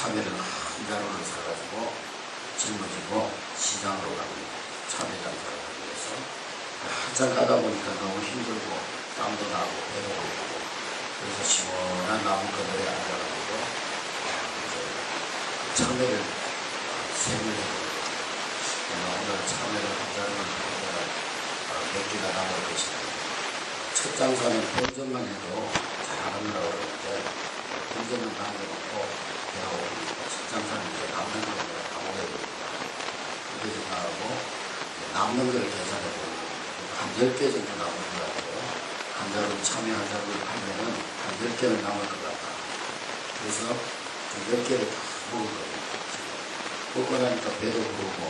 참외를 한 자루를 사가지고 짊어지고 시장으로 갑니다. 참외 장사를 하기 위해서. 한참 가다 보니까 너무 힘들고 땀도 나고 배도 고프고 그래서 시원한 나무 그늘에 앉아가지고 참외를 생을 해봅니다. 오늘 참외를 한 자루를 먹으면 몇 개가 남을 것이다. 첫 장사는 본전만 해도 잘하느라고 그러는데 본전은 남겨놓고 배가 오르니까 첫 장사는 이제 남는 걸 내가 다 먹어야 됩니다. 그렇게 생각하고 남는 걸 계산해보고 한 10개 정도 남을 것 같아요. 한 자루 참외 한 자루를 하면은 한 10개는 남을 것 같다. 그래서 10개를 다 먹을 겁니다. 먹고 나니까 배도 부르고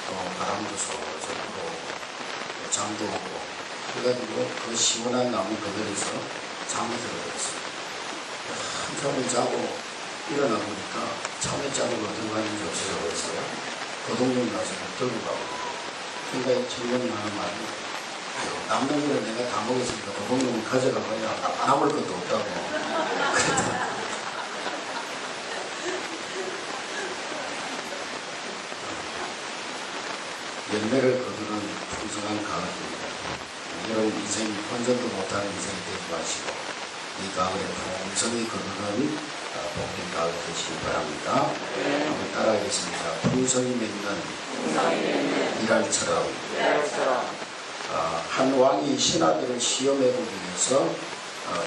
또 바람도 솔솔 불어오고 잠도 오고 그래가지고 그 시원한 나무 그늘에서 잠이 들어버렸어요. 한참을 자고 일어나 보니까 참외장을 어디로 갔는지 없어져 버렸어요. 도둑놈 나서 들고 가고 그러니까 청년이 하는 말이 남는 거는 내가 다 먹었으니까 도둑놈은 가져가봐야 남을 것도 없다고 그랬다. 열매를 거두는 풍성한 가을입니다. 여러분 인생이 혼전도 못하는 인생이 되지 마시고 이 가을에 풍성히 거두는 복된 가을 되시기 바랍니다. 한번 따라하겠습니다. 풍성히 맺는 이랄처럼 한 왕이 신하들을 시험해 보기 위해서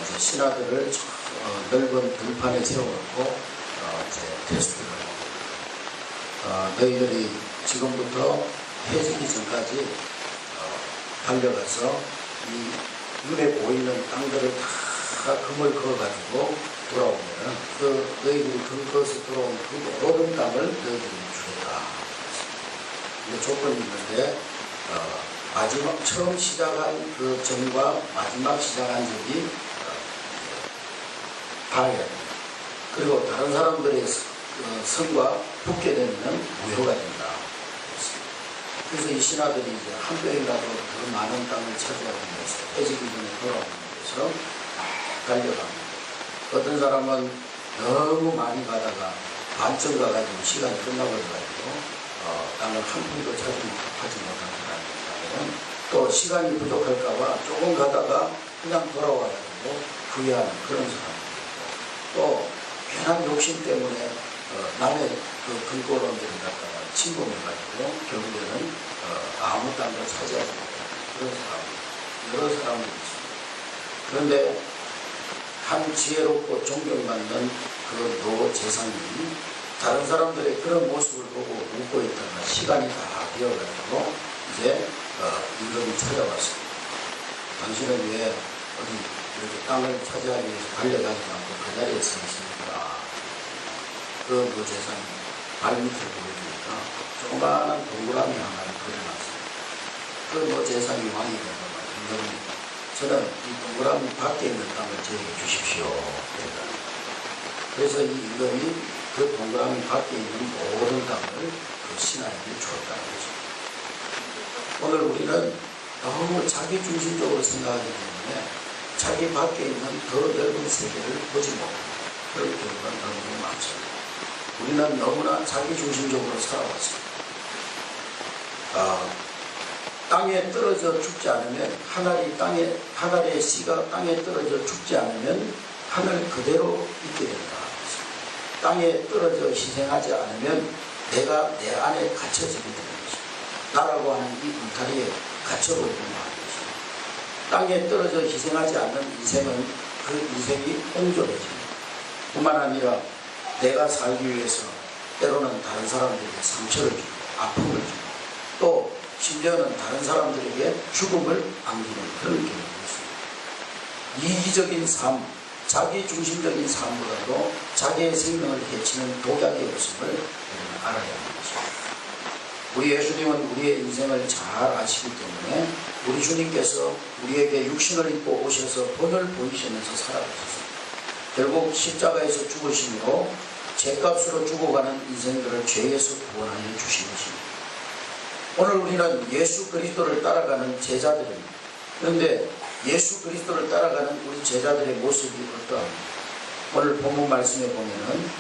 이제 신하들을 넓은 들판에 세워놓고 이제 테스트를 합니다. 너희들이 지금부터 해지기 전까지 달려가서 이 눈에 보이는 땅들을 다 금을 그어가지고 돌아오면은 그 너희들이 그것에 들어온 그 모든 땅을 너희들이 주겠다. 근데 조건이 있는데 마지막 처음 시작한 그 전과 마지막 시작한 적이 다르게 됩니다. 그리고 다른 사람들의 성과 붙게 되면 무효가 된다. 그래서 이 신하들이 이제 한 병이라도 더 많은 땅을 차지하기 위해서 해지기 전에 돌아오는 것처럼 달려갑니다. 어떤 사람은 너무 많이 가다가 반쯤 가가지고 시간이 끝나버려가지고 땅을 한 푼도 하지 못한 사람이 있다면 또 시간이 부족할까봐 조금 가다가 그냥 돌아와가지고 후회하는 그런 사람이 있고 또 괜한 욕심 때문에 남의 그 근거론들을 갖다가 침범해가지고 결국에는 아무 땅도 차지하지 못하는 그런 사람, 여러 사람이 있습니다. 그런데 한 지혜롭고 존경받는 그 노 재상이 다른 사람들의 그런 모습을 보고 웃고 있다가 시간이 다 되어가지고 이제 임금이 찾아왔습니다. 당신은 왜 어디 이렇게 땅을 차지하기 위해서 달려가지 않고 그 자리에 서 있습니까? 그 노 재상이 발밑을 보여주니까 조그마한 동그라미 하나를 그려놨어요. 그 노 재상이 왕이 되면 임금이 저는 이 동그라미 밖에 있는 땅을 저에게 주십시오. 그래서 이 임금이 그 동그라미 밖에 있는 모든 땅을 그 신하에게 주었다는 거죠. 오늘 우리는 너무 자기 중심적으로 생각하기 때문에 자기 밖에 있는 더 넓은 세계를 보지 못합니다. 그럴 경우가 너무 많습니다. 우리는 너무나 자기 중심적으로 살아왔습니다. 땅에 떨어져 죽지 않으면 하늘의 씨가 땅에 떨어져 죽지 않으면 하늘 그대로 있게 된다. 땅에 떨어져 희생하지 않으면 내가 내 안에 갇혀지게 되는 것입니다. 나라고 하는 이 울타리에 갇혀버리는 말입니다. 땅에 떨어져 희생하지 않는 인생은 그 인생이 옹졸해집니다. 뿐만 아니라 내가 살기 위해서 때로는 다른 사람들에게 상처를 주고 아픔을 주고 또 심지어는 다른 사람들에게 죽음을 안기는 그런 경우가 있습니다. 이기적인 삶, 자기 중심적인 삶보다도 자기의 생명을 해치는 독약의 모습을 우리는 알아야 하는 것입니다. 우리 예수님은 우리의 인생을 잘 아시기 때문에 우리 주님께서 우리에게 육신을 입고 오셔서 본을 보이시면서 살아가셨습니다. 결국 십자가에서 죽으시며 죄값으로 죽어가는 인생들을 죄에서 구원하여 주신 것입니다. 오늘 우리는 예수 그리스도를 따라가는 제자들입니다. 그런데 예수 그리스도를 따라가는 우리 제자들의 모습이 어떠합니까? 오늘 본문 말씀에 보면은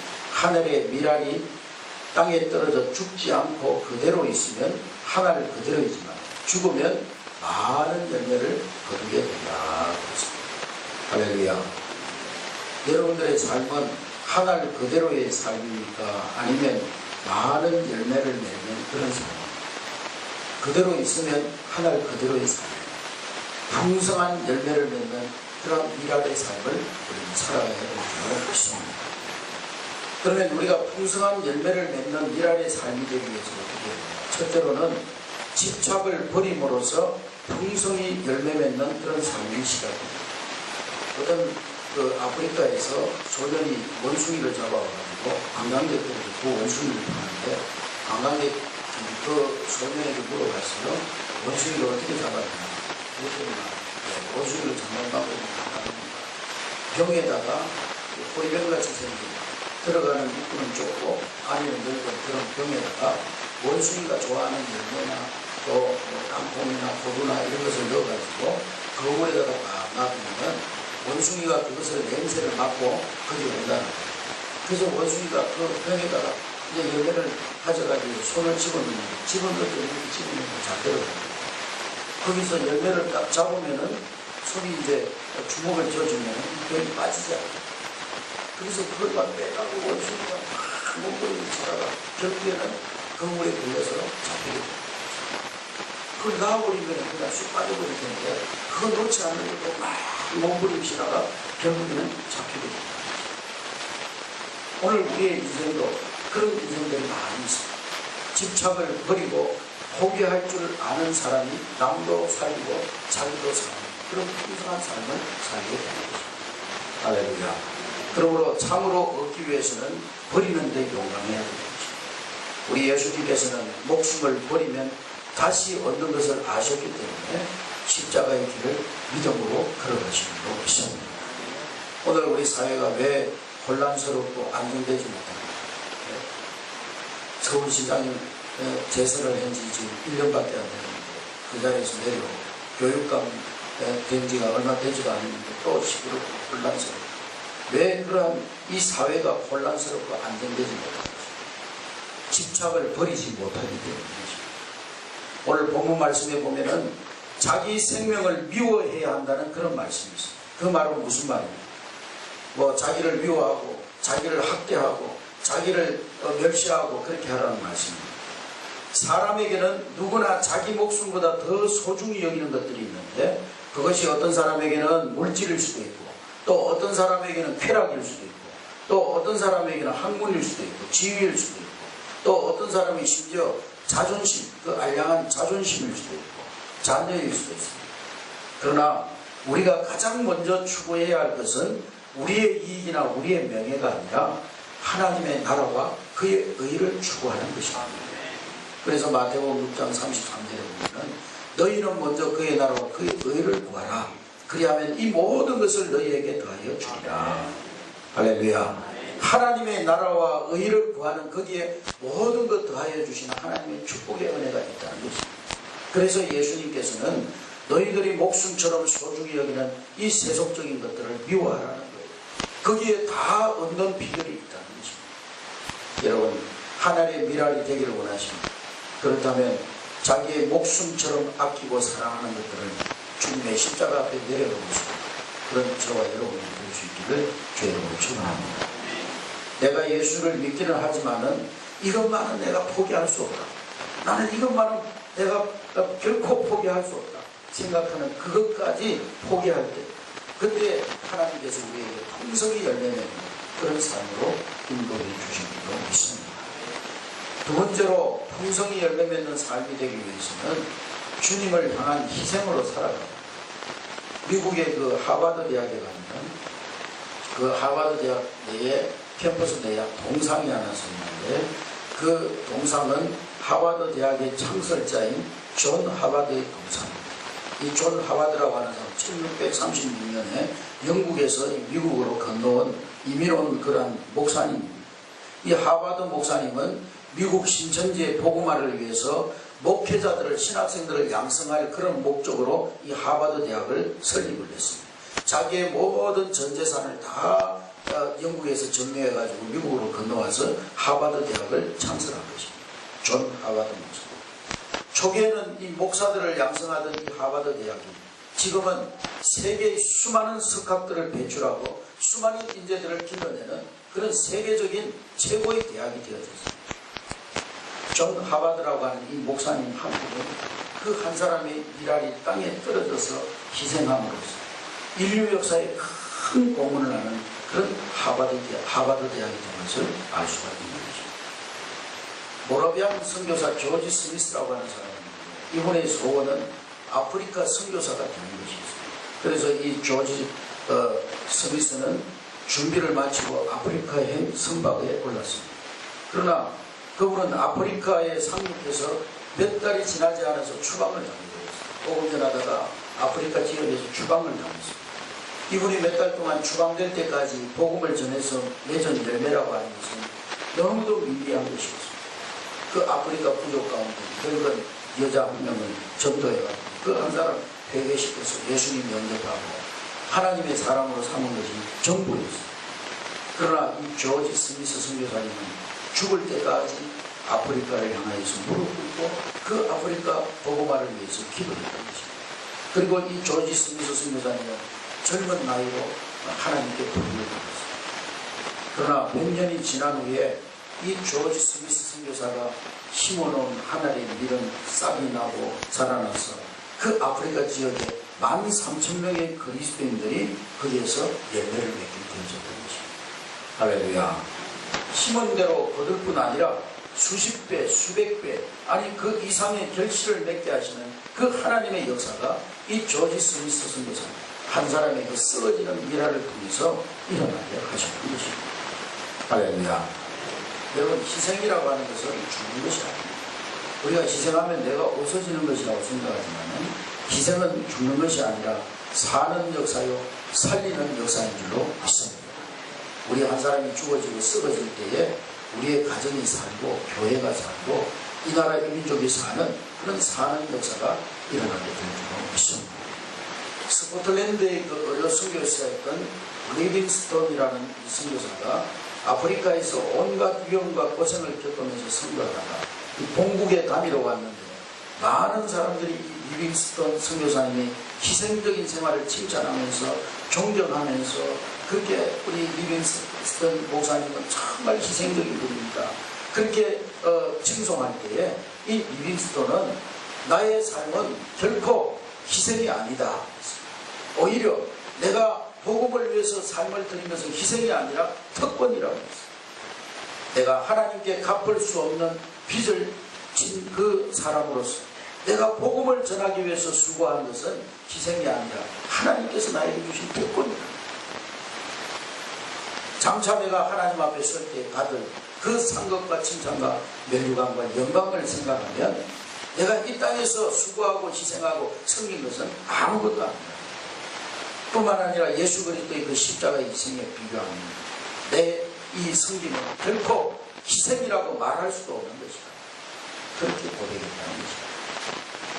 하늘의 미랄이 땅에 떨어져 죽지 않고 그대로 있으면 하나를 그대로이지만 죽으면 많은 열매를 거두게 된다. 할렐루야. 여러분들의 삶은 하나를 그대로의 삶입니까? 아니면 많은 열매를 맺는 그런 삶입니까? 그대로 있으면 하나를 그대로의 삶입니다. 풍성한 열매를 맺는 그런 미랄의 삶을 우리는 살아가야 되는 것입니다. 그러면 우리가 풍성한 열매를 맺는 미랄의 삶이 되기 위해서 어떻게 해야 되냐? 첫째로는 집착을 버림으로써 풍성히 열매 맺는 그런 삶이 시작됩니다. 어떤 아프리카에서 소년이 원숭이를 잡아가지고 관광객들이 그 원숭이를 파는데 관광객 그 소년에게 물어봤어요. 원숭이를 어떻게 잡았냐? 원숭이를 잡는 방법이 병에다가 호리병같이 생긴 들어가는 입구는 좁고 안에는 넓은 그런 병에다가 원숭이가 좋아하는 열매나 또 땅콩이나 고구나 이런 것을 넣어가지고 거울에다가 딱 놔두면 원숭이가 그것을 냄새를 맡고 거기 온다는 거예요. 그래서 원숭이가 그 병에다가 이제 열매를 가져가지고 손을 집어넣는 이렇게 집어넣으면 잘 들어가요. 거기서 열매를 딱 잡으면은 손이 이제 주먹을 쥐어주면은 병이 빠지지 않아요. 그래서 그걸 막 빼가고 원숭이가 막 몸부림을 치다가 결국에는 거울에 걸려서 잡히게 됩니다. 그걸 놔버리면 그냥 쑥 빠져버릴 텐데 그걸 놓지 않으려고 막 몸부림치다가 결국에는 잡히게 됩니다. 오늘 우리의 인생도 그런 인생들이 많이 있습니다. 집착을 버리고 포기할 줄 아는 사람이 남도 살리고 자기도 사는 그런 풍성한 삶을 살게 되는 것입니다. 할렐루야. 그러므로 참으로 얻기 위해서는 버리는 데 용감해야 되는 것입니다. 우리 예수님께서는 목숨을 버리면 다시 얻는 것을 아셨기 때문에 십자가의 길을 믿음으로 걸어가시는 것입니다. 오늘 우리 사회가 왜 혼란스럽고 안정되지 못합니까? 서울시장이 재선을 한 지 지금 1년밖에 안 됐는데 그 자리에서 내려오고 교육감 된 지가 얼마 되지도 않았는데 또 시끄럽고 혼란스럽고 왜 그러한 이 사회가 혼란스럽고 안정되지 못합니까? 집착을 버리지 못하기 때문입니다. 오늘 본문 말씀에 보면은 자기 생명을 미워해야 한다는 그런 말씀이 있습니다. 그 말은 무슨 말입니까? 뭐 자기를 미워하고 자기를 학대하고 자기를 멸시하고 그렇게 하라는 말씀입니다. 사람에게는 누구나 자기 목숨보다 더 소중히 여기는 것들이 있는데 그것이 어떤 사람에게는 물질일 수도 있고 또 어떤 사람에게는 쾌락일 수도 있고 또 어떤 사람에게는 학문일 수도 있고 지위일 수도 있고 또 어떤 사람이 심지어 자존심, 그 알량한 자존심일 수도 있고 자녀일 수도 있습니다. 그러나 우리가 가장 먼저 추구해야 할 것은 우리의 이익이나 우리의 명예가 아니라 하나님의 나라와 그의 의를 추구하는 것입니다. 그래서 마태복음 6장 33절에 보면 너희는 먼저 그의 나라와 그의 의를 구하라. 그리하면 이 모든 것을 너희에게 더하여 주리라. 할렐루야. 하나님의 나라와 의를 구하는 거기에 모든 것 더하여 주시는 하나님의 축복의 은혜가 있다는 것입니다. 그래서 예수님께서는 너희들이 목숨처럼 소중히 여기는 이 세속적인 것들을 미워하라는 거예요. 거기에 다 얻는 비결이 있다는 것입니다. 여러분, 하나님의 미랄이 되기를 원하십니다. 그렇다면 자기의 목숨처럼 아끼고 사랑하는 것들을 주님의 십자가 앞에 내려놓으시고 그런 저와 여러분이 될 수 있기를 주의 이름으로 축원합니다. 내가 예수를 믿기는 하지만은 이것만은 내가 포기할 수 없다. 나는 이것만은 내가 결코 포기할 수 없다. 생각하는 그것까지 포기할 때 그때 하나님께서 우리에게 풍성히 열매내는 그런 삶으로 인도해 주시는 것 믿습니다. 두 번째로 풍성히 열매 맺는 삶이 되기 위해서는 주님을 향한 희생으로 살아갑니다. 미국의 그 하버드 대학에 가면 그 하버드 대학 내에 캠퍼스 내에 동상이 하나 있는데 그 동상은 하버드 대학의 창설자인 존 하버드의 동상입니다. 이 존 하버드라고 하는 사람 1636년에 영국에서 미국으로 건너온 이민 온 그런 목사님입니다. 이 하버드 목사님은 미국 신천지의 복음화를 위해서 목회자들을 신학생들을 양성할 그런 목적으로 이 하버드 대학을 설립을 했습니다. 자기의 모든 전 재산을 다 영국에서 전매해가지고 미국으로 건너와서 하버드 대학을 창설한 것입니다. 존 하버드 목사. 초기에는 이 목사들을 양성하던 이 하버드 대학이 지금은 세계의 수많은 석학들을 배출하고 수많은 인재들을 길러내는 그런 세계적인 최고의 대학이 되어졌습니다. 존 하버드라고 하는 이 목사님 한 분은 그 한 사람의 일할이 땅에 떨어져서 희생함으로써 인류 역사에 큰 공헌을 하는 그런 하버드 대학이 된 것을 알 수가 있는 것입니다. 모라비안 선교사 조지 스미스라고 하는 사람입니다. 이분의 소원은 아프리카 선교사가 되는 것이었습니다. 그래서 이 조지 스미스는 준비를 마치고 아프리카의 선박에 올랐습니다. 그러나 그분은 아프리카에 상륙해서 몇 달이 지나지 않아서 추방을 당하게 되었습니다. 복음 전하다가 아프리카 지역에서 추방을 당했습니다. 이분이 몇 달 동안 추방될 때까지 복음을 전해서 맺은 열매라고 하는 것은 너무도 미미한 것이었습니다. 그 아프리카 부족 가운데 결국은 여자 한 명을 전도해가지고 그 한 사람 회개시켜서 예수님 영접하고 하나님의 사람으로 삼은 것이 전부였습니다. 그러나 이 조지 스미스 선교사님은 죽을 때까지 아프리카를 향하여서 무릎 꿇고 그 아프리카 복음화를 위해서 기도했던 것입니다. 그리고 이 조지 스미스 선교사님은 젊은 나이로 하나님께 부름을 받았습니다. 그러나 100년이 지난 후에 이 조지 스미스 선교사가 심어놓은 하늘의 밀은 싹이 나고 자라나서 그 아프리카 지역에 13,000명의 그리스도인들이 거기에서 열매를 맺게 되어졌던 것입니다. 할렐루야. 심은 대로 거둘 뿐 아니라 수십 배, 수백 배, 아니 그 이상의 결실을 맺게 하시는 그 하나님의 역사가 이 조지 스미스 선교사 한 사람의 그 썩어지는 미라를 통해서 일어나게 하시는 것입니다. 할렐루야. 여러분, 희생이라고 하는 것은 죽는 것이 아닙니다. 우리가 희생하면 내가 없어지는 것이라고 생각하지만 희생은 죽는 것이 아니라 사는 역사요 살리는 역사인 줄로 믿습니다. 우리 한 사람이 죽어지고 썩어질 때에 우리의 가정이 살고 교회가 살고 이 나라 민족이 사는 그런 사는 역사가 일어나게 될 줄로 믿습니다. 스코틀랜드의 그 어려 선교사였던 리빙스톤이라는 이 선교사가 아프리카에서 온갖 위험과 고생을 겪으면서 선교하다가 본국에 다니러 왔는데 많은 사람들이 이 리빙스톤 선교사님의 희생적인 생활을 칭찬하면서 존경하면서 그렇게 우리 리빙스톤 목사님은 정말 희생적인 분입니다. 그렇게 칭송할 때에 이 리빙스톤은 나의 삶은 결코 희생이 아니다. 오히려 내가 복음을 위해서 삶을 드린 것은 희생이 아니라 특권이라고 했어요. 내가 하나님께 갚을 수 없는 빚을 진 그 사람으로서 내가 복음을 전하기 위해서 수고한 것은 희생이 아니라 하나님께서 나에게 주신 특권이다. 장차 내가 하나님 앞에 설 때 받을 그 상급과 칭찬과 면류관과 영광을 생각하면 내가 이 땅에서 수고하고 희생하고 섬긴 것은 아무것도 아니다. 뿐만 아니라 예수 그리스도의 그 십자가의 희생에 비교하면 내 이 섬김은 결코 희생이라고 말할 수도 없는 것이다. 그렇게 고백했다는 것이다.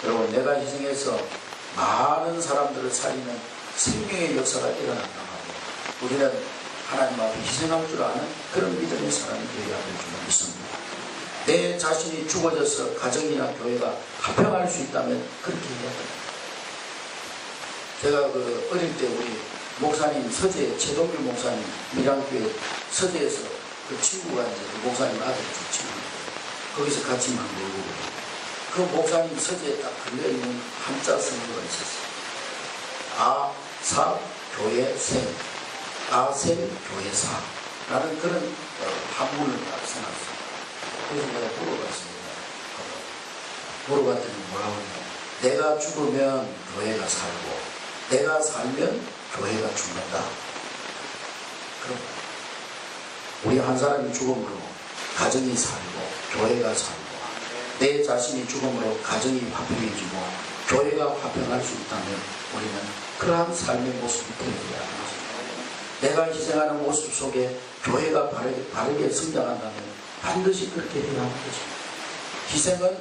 여러분, 내가 희생해서 많은 사람들을 살리는 생명의 역사가 일어난다고 하면 우리는 하나님 앞에 희생할 줄 아는 그런 믿음의 사람이 되어야 될 줄 믿습니다. 내 자신이 죽어져서 가정이나 교회가 화평할 수 있다면 그렇게 해야 됩니다. 제가 그 어릴 때 우리 목사님 서재 최동규 목사님 밀양교회 서재에서 그 친구가 이제 그 목사님 아들 친구인데 거기서 같이 막 놀고 그 목사님 서재에 딱 걸려있는 한자 성어가 있었어요. 아사 교회 생 아생 교회 사라는 그런 한문을 딱 써놨어요. 그래서 내가 물어봤습니다. 물어봤더니 뭐라고 하냐, 내가 죽으면 교회가 살고 내가 살면 교회가 죽는다. 그럼 우리 한 사람이 죽음으로 가정이 살고 교회가 살고 내 자신이 죽음으로 가정이 화평해지고 교회가 화평할 수 있다면 우리는 그러한 삶의 모습을 보여야 합니다. 내가 희생하는 모습 속에 교회가 바르게 성장한다면 반드시 그렇게 해야 하는 것입니다. 희생은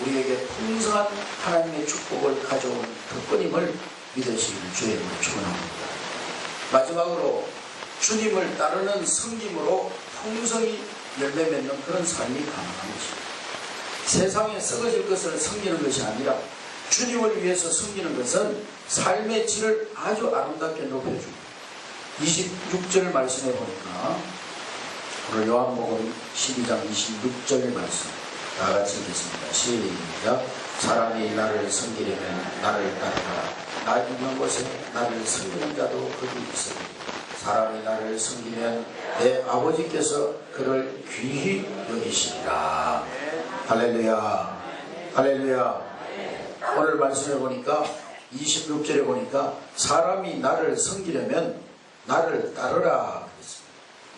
우리에게 풍성한 하나님의 축복을 가져온 특권임을 믿으시길 주의 이름으로 축원합니다. 마지막으로 주님을 따르는 섬김으로 풍성히 열매 맺는 그런 삶이 가능한 것입니다. 세상에 썩어질 것을 섬기는 것이 아니라 주님을 위해서 섬기는 것은 삶의 질을 아주 아름답게 높여줍니다. 26절 말씀에 보니까 오늘 요한복음 12장 26절 말씀 다 같이 읽겠습니다. 시작. 사람이 나를 섬기려면 나를 따르라. 나 있는 곳에 나를 섬기는 자도 거기 있으리. 사람이 나를 섬기면 내 아버지께서 그를 귀히 여기시리라. 할렐루야, 할렐루야. 오늘 말씀해 보니까 26절에 보니까 사람이 나를 섬기려면 나를 따르라.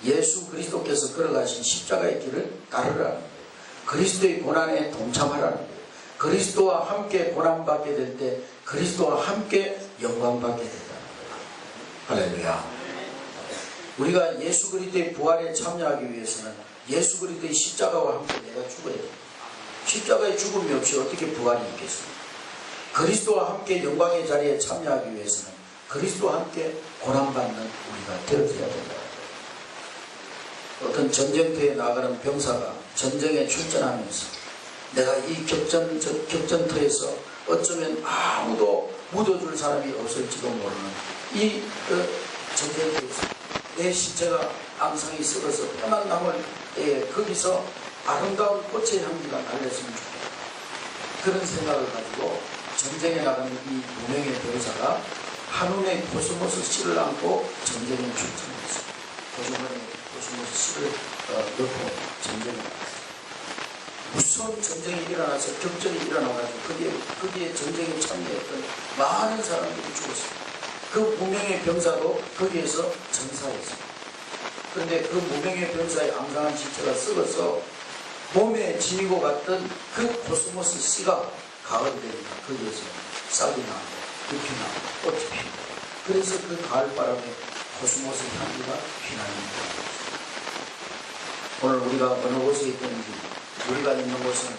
예수 그리스도께서 걸어가신 십자가의 길을 따르라는 거예요. 그리스도의 고난에 동참하라는 거예요. 그리스도와 함께 고난받게 될 때 그리스도와 함께 영광받게 된다는 거예요. 할렐루야. 우리가 예수 그리스도의 부활에 참여하기 위해서는 예수 그리스도의 십자가와 함께 내가 죽어야 됩니다. 십자가의 죽음이 없이 어떻게 부활이 있겠습니까? 그리스도와 함께 영광의 자리에 참여하기 위해서는 그리스도와 함께 고난받는 우리가 되어져야 된다. 어떤 전쟁터에 나가는 병사가 전쟁에 출전하면서 내가 이 격전터에서 어쩌면 아무도 묻어줄 사람이 없을지도 모르는 이 전쟁터에서 내 시체가 앙상이 썩어서 뼈만 남을 때에 거기서 아름다운 꽃의 향기가 날렸으면 좋겠다. 그런 생각을 가지고 전쟁에 나가는 이 무명의 병사가 한운의 코스모스 씨를 안고 전쟁에 출전했어요. 코스모스 씨를 넣고 전쟁에 나갔어요. 무서운 전쟁이 일어나서 격전이 일어나가지고 거기에 전쟁에 참여했던 많은 사람들이 죽었어요. 그 무명의 병사도 거기에서 전사했어요. 그런데 그 무명의 병사의 앙상한 시체가 썩어서 몸에 지니고 갔던 그 코스모스 씨가 가을 되니까 거기에서 싹이 나고 잎이 나고 꽃이 피고 그래서 그 가을바람에 코스모스 향기가 휘날립니다. 오늘 우리가 어느 곳에 있든지 우리가 있는 곳은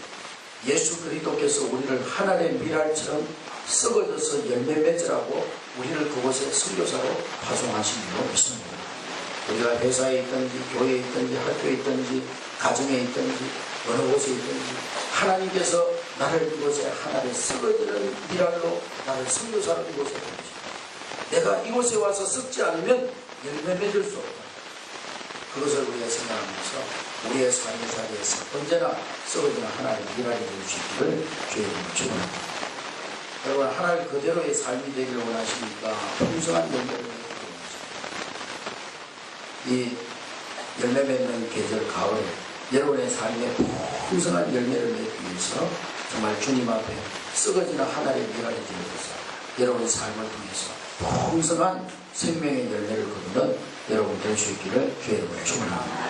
예수 그리스도께서 우리를 하늘의 밀알처럼 썩어져서 열매 맺으라고 우리를 그곳에 선교사로 파송하신 줄로 믿습니다. 우리가 회사에 있든지 교회에 있든지 학교에 있든지 가정에 있든지 어느 곳에 있든지 하나님께서 나를 이곳에 하나를 썩어지는 밀알로 나를 선교사로 이곳에 보내십니다. 내가 이곳에 와서 썩지 않으면 열매 맺을 수 없다. 그것을 우리가 생각하면서 우리의 삶의 자리에서 언제나 썩어지는 하나의 밀알이 될 수 있기를 주의 이름으로 축원합니다. 여러분 하나님 그대로의 삶이 되기를 원하시니까 풍성한 열매를 맺기를 원하십니다. 이 열매 맺는 계절 가을에 여러분의 삶에 풍성한 열매를 맺기 위해서 정말 주님 앞에 썩어지는 하나의 밀알이 되어서 여러분의 삶을 통해서 풍성한 생명의 열매를 거두는 여러분 될 수 있기를 주의 이름으로 축원합니다.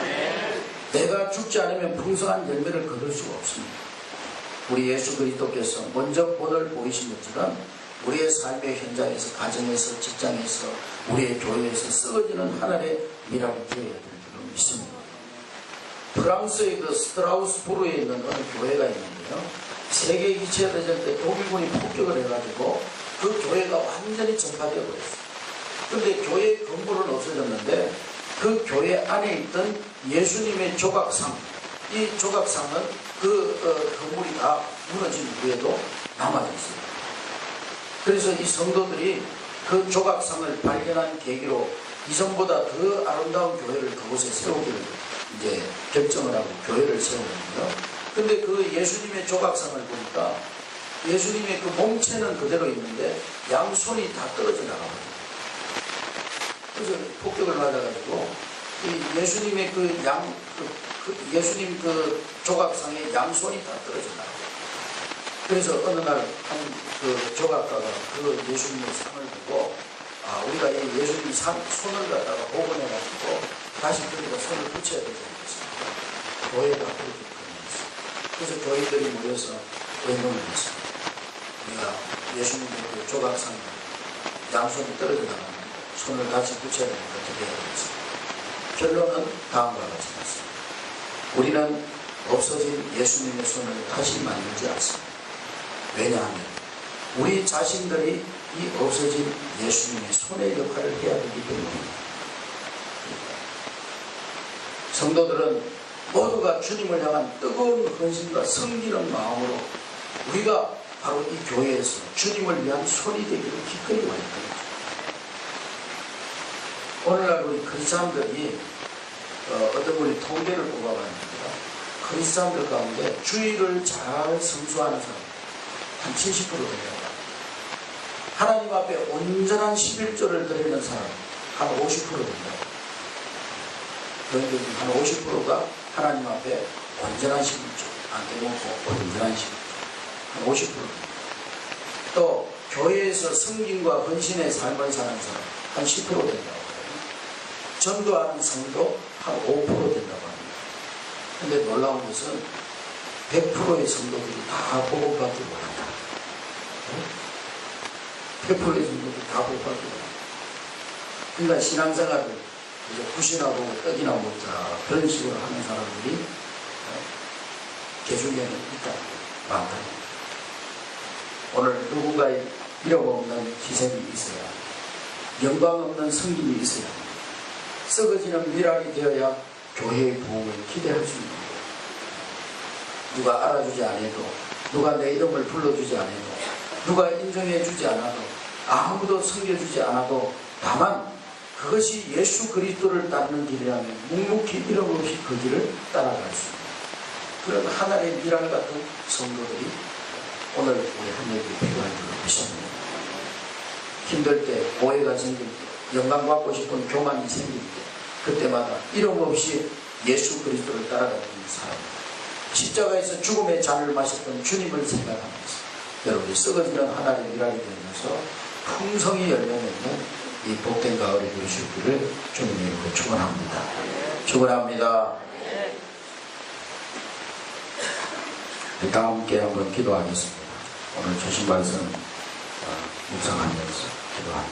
내가 죽지 않으면 풍성한 열매를 거둘 수가 없습니다. 우리 예수 그리스도께서 먼저 본을 보이신 것처럼 우리의 삶의 현장에서 가정에서 직장에서 우리의 교회에서 썩어지는 하나의 밀알이 되어야 될 줄로 믿습니다. 프랑스의 그 스트라우스부르에 있는 어느 교회가 있는데요. 세계 2차 대전 때 독일군이 폭격을 해가지고 그 교회가 완전히 전파되어 버렸어요. 그런데 교회의 건물은 없어졌는데 그 교회 안에 있던 예수님의 조각상, 이 조각상은 그 건물이 다 무너진 후에도 남아있어요. 그래서 이 성도들이 그 조각상을 발견한 계기로 이전보다 더 아름다운 교회를 그곳에 세우기를 이제 결정을 하고 교회를 세우거든요. 근데 그 예수님의 조각상을 보니까 예수님의 그 몸체는 그대로 있는데 양손이 다 떨어져 나가거든요. 그래서 폭격을 맞아가지고 이 예수님의 예수님 그 조각상에 양손이 다 떨어져 나가요. 그래서 어느 날 한 그 조각가가 그 예수님의 상을 보고 우리가 이 예수님 손을 갖다가 복원해가지고 다시 거기다 손을 붙여야 되지 않겠습니까? 교회가 그렇게 그랬어요. 그래서 교인들이 모여서 의논을 했습니다. 우리가 예수님의 그 조각상에 양손이 떨어져 나가면 손을 다시 붙여야 되니까 어떻게 해야 되겠습니까? 결론은 다음과 같이 났습니다. 우리는 없어진 예수님의 손을 다시 만들지 않습니다. 왜냐하면 우리 자신들이 이 없어진 예수님의 손의 역할을 해야 되기 때문입니다. 성도들은 모두가 주님을 향한 뜨거운 헌신과 섬기는 마음으로 우리가 바로 이 교회에서 주님을 위한 손이 되기를 기꺼이 원했거든요. 오늘날 우리 크리스찬들이 어떤 분이 통계를 뽑아봤는데요. 크리스찬들 가운데 주의를 잘 성수하는 사람 한 70% 된다. 하나님 앞에 온전한 11조를 드리는 사람 한 50% 된다. 그런데 한 50%가 하나님 앞에 온전한 11조 안 되놓고 온전한 11조 한 50%. 또 교회에서 성김과 헌신의 삶을 사는 사람 한 10% 된다고 해요. 전도하는 성도 한 5% 된다고 합니다. 그런데 놀라운 것은 100%의 성도들이 다 복음받기 원한다. 100%의 성도들이 다 복음받기 원한다. 그러니까 신앙생활을 이제 구신하고 떡이나 먹자 그런 식으로 하는 사람들이 개중에는 있다. 많다. 오늘 누군가의 잃어먹는 희생이 있어야 영광 없는 성김이 있어야 썩어지는 미랄이 되어야 교회의 부흥을 기대할 수 있는 거예요. 누가 알아주지 않아도 누가 내 이름을 불러주지 않아도 누가 인정해주지 않아도 아무도 섬겨주지 않아도 다만 그것이 예수 그리스도를 따르는 길이라면 묵묵히 이름 없이 그 길을 따라갈 수 있는 그런 하나의 미랄 같은 성도들이 오늘 우리 한국에 필요한 줄 믿습니다. 힘들 때, 오해가 생길 때, 영광받고 싶은 교만이 생길 때 그때마다 이름 없이 예수 그리스도를 따라가는 사람, 십자가에서 죽음의 잔을 마셨던 주님을 생각하면서 여러분이 썩어지는 하나님의 미랄이 되면서 풍성히 열매맺는 이 복된 가을이 되시기를 주님의 이름으로 축원합니다. 축원합니다. 다 함께 한번 기도하겠습니다. 오늘 주신 말씀 묵상하면서 기도합니다.